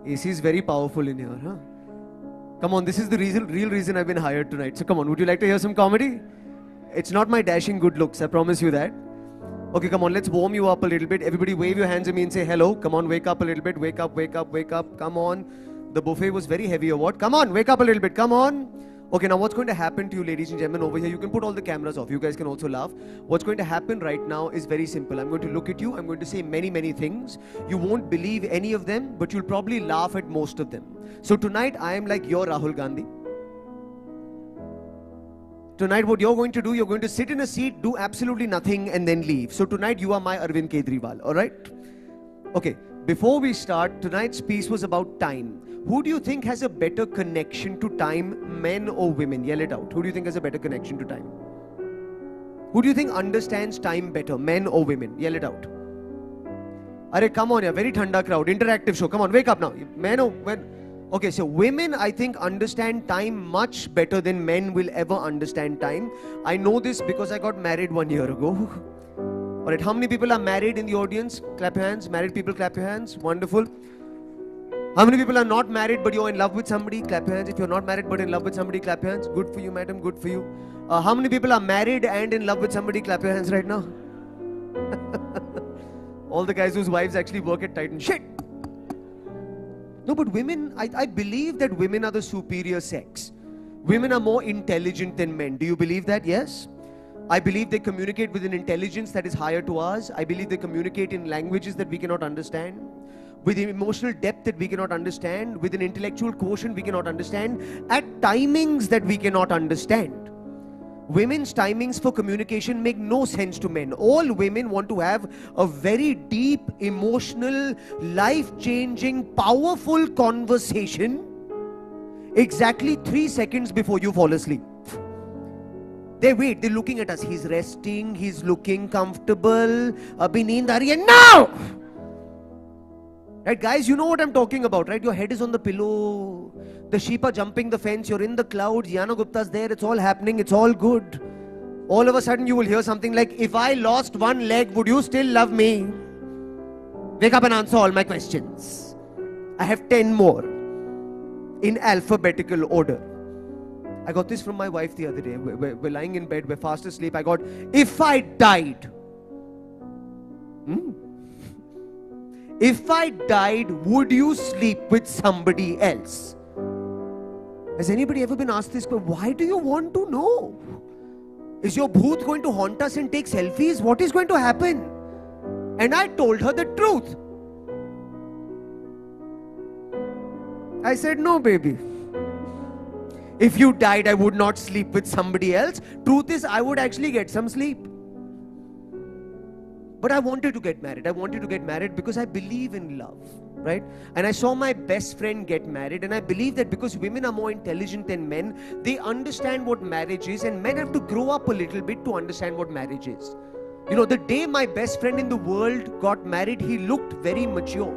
AC is very powerful in here, huh? Come on, this is the real reason I've been hired tonight. So come on, would you like to hear some comedy? It's not my dashing good looks, I promise you that. Okay, come on, let's warm you up a little bit. Everybody wave your hands at me and say hello. Come on, wake up a little bit. Wake up, wake up, wake up. Come on. The buffet was very heavy or what? Come on, wake up a little bit. Come on. Okay, now what's going to happen to you, ladies and gentlemen, over here? You can put all the cameras off. You guys can also laugh. What's going to happen right now is very simple. I'm going to look at you. I'm going to say many, many things. You won't believe any of them, but you'll probably laugh at most of them. So tonight, I am like your Rahul Gandhi. Tonight, what you're going to do, you're going to sit in a seat, do absolutely nothing, and then leave. So tonight, you are my Arvind Kejriwal, all right? Okay, before we start, tonight's piece was about time. Who do you think has a better connection to time, men or women? Yell it out. Who do you think has a better connection to time? Who do you think understands time better, men or women? Yell it out. Arey, come on, yeah, very thanda crowd, interactive show. Come on, wake up now. Men or women? Okay, so women, I think, understand time much better than men will ever understand time. I know this because I got married 1 year ago. Alright, how many people are married in the audience? Clap your hands. Married people, clap your hands. Wonderful. How many people are not married but you're in love with somebody? Clap your hands. If you're not married but in love with somebody, clap your hands. Good for you, madam. Good for you. How many people are married and in love with somebody? Clap your hands right now. All the guys whose wives actually work at Titan. Shit! No, but women, I believe that women are the superior sex. Women are more intelligent than men. Do you believe that? Yes? I believe they communicate with an intelligence that is higher to ours. I believe they communicate in languages that we cannot understand, with an emotional depth that we cannot understand, with an intellectual quotient we cannot understand, at timings that we cannot understand. Women's timings for communication make no sense to men. All women want to have a very deep, emotional, life-changing, powerful conversation exactly 3 seconds before you fall asleep. They wait, they're looking at us. He's resting, he's looking comfortable. Abhi neend aa rahi hai now! Right, guys, you know what I'm talking about, right? Your head is on the pillow. The sheep are jumping the fence. You're in the clouds. Yana Gupta's there. It's all happening. It's all good. All of a sudden, you will hear something like, if I lost one leg, would you still love me? Wake up and answer all my questions. I have 10 more in alphabetical order. I got this from my wife the other day. We're lying in bed. We're fast asleep. I got, if I died. If I died, would you sleep with somebody else? Has anybody ever been asked this? But why do you want to know? Is your bhoot going to haunt us and take selfies? What is going to happen? And I told her the truth. I said, no, baby. If you died, I would not sleep with somebody else. Truth is, I would actually get some sleep. But I wanted to get married. I wanted to get married because I believe in love, right? And I saw my best friend get married, and I believe that because women are more intelligent than men, they understand what marriage is, and men have to grow up a little bit to understand what marriage is. You know, the day my best friend in the world got married, he looked very mature.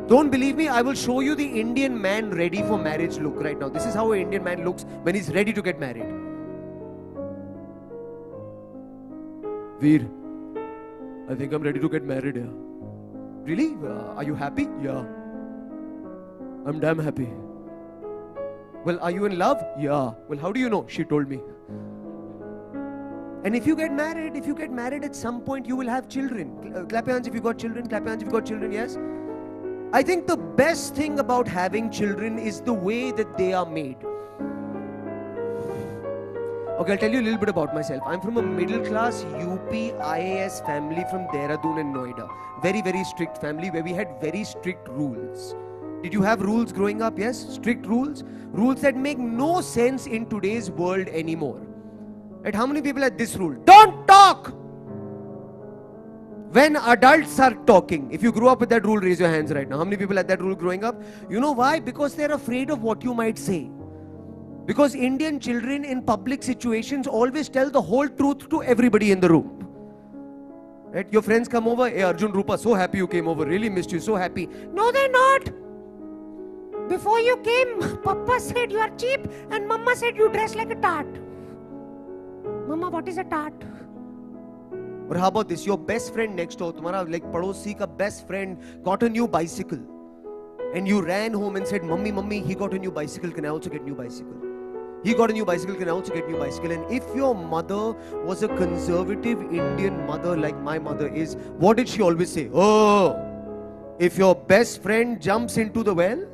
Don't believe me? I will show you the Indian man ready for marriage look right now. This is how an Indian man looks when he's ready to get married. Veer, I think I'm ready to get married here. Really? Are you happy? Yeah. I'm damn happy. Well, are you in love? Yeah. Well, how do you know? She told me. And if you get married at some point, you will have children. Clap your hands if you got children. Clap your hands if you got children, yes? I think the best thing about having children is the way that they are made. Okay, I'll tell you a little bit about myself. I'm from a middle-class UP IAS family from Dehradun and Noida. Very, very strict family where we had very strict rules. Did you have rules growing up? Yes? Strict rules? Rules that make no sense in today's world anymore. Right? How many people had this rule? Don't talk! When adults are talking. If you grew up with that rule, raise your hands right now. How many people had that rule growing up? You know why? Because they're afraid of what you might say. Because Indian children in public situations always tell the whole truth to everybody in the room. Right? Your friends come over, hey Arjun, Rupa, so happy you came over, really missed you, so happy. No, they're not. Before you came, Papa said you are cheap and Mama said you dress like a tart. Mama, what is a tart? Or how about this? Your best friend next door, तुम्हारा like पड़ोसी का best friend got a new bicycle, and you ran home and said, "Mummy, mummy, he got a new bicycle. Can I also get new bicycle? He got a new bicycle. Can I also get new bicycle?" And if your mother was a conservative Indian mother like my mother is, what did she always say? Oh, if your best friend jumps into the well,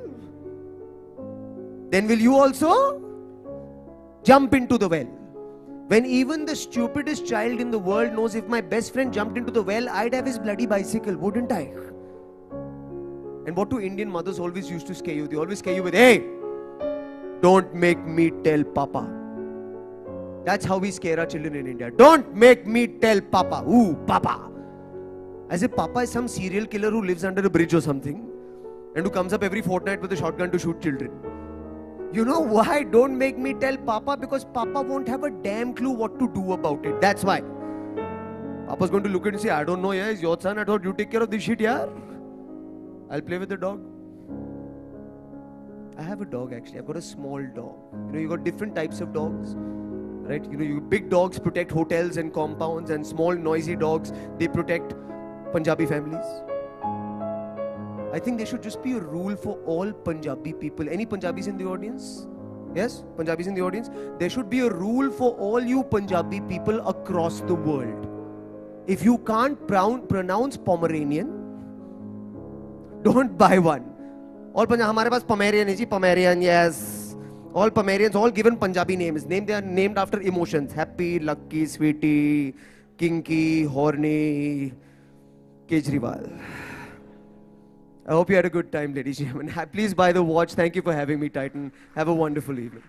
then will you also jump into the well? When even the stupidest child in the world knows if my best friend jumped into the well, I'd have his bloody bicycle, wouldn't I? And what do Indian mothers always used to scare you? They always scare you with, "Hey, don't make me tell Papa." That's how we scare our children in India. Don't make me tell Papa. Ooh, Papa. As if Papa is some serial killer who lives under a bridge or something and who comes up every fortnight with a shotgun to shoot children. You know why? Don't make me tell Papa, because Papa won't have a damn clue what to do about it. That's why. Papa's going to look at it and say, "I don't know, yeah, it's your son. I thought you take care of this shit, yeah. I'll play with the dog." I have a dog actually. I've got a small dog. You know, you got different types of dogs, right? You know, big dogs protect hotels and compounds, and small noisy dogs, they protect Punjabi families. I think there should just be a rule for all Punjabi people. Any Punjabis in the audience? Yes? Punjabis in the audience? There should be a rule for all you Punjabi people across the world. If you can't pronounce Pomeranian, don't buy one. All हमारे पास Pomerian है जी, Pomerian, yes. All Pomerians, all given Punjabi names. They are named after emotions. Happy, lucky, sweetie, kinky, horny, Kejriwal. I hope you had a good time, ladies and gentlemen. Please buy the watch. Thank you for having me, Titan. Have a wonderful evening.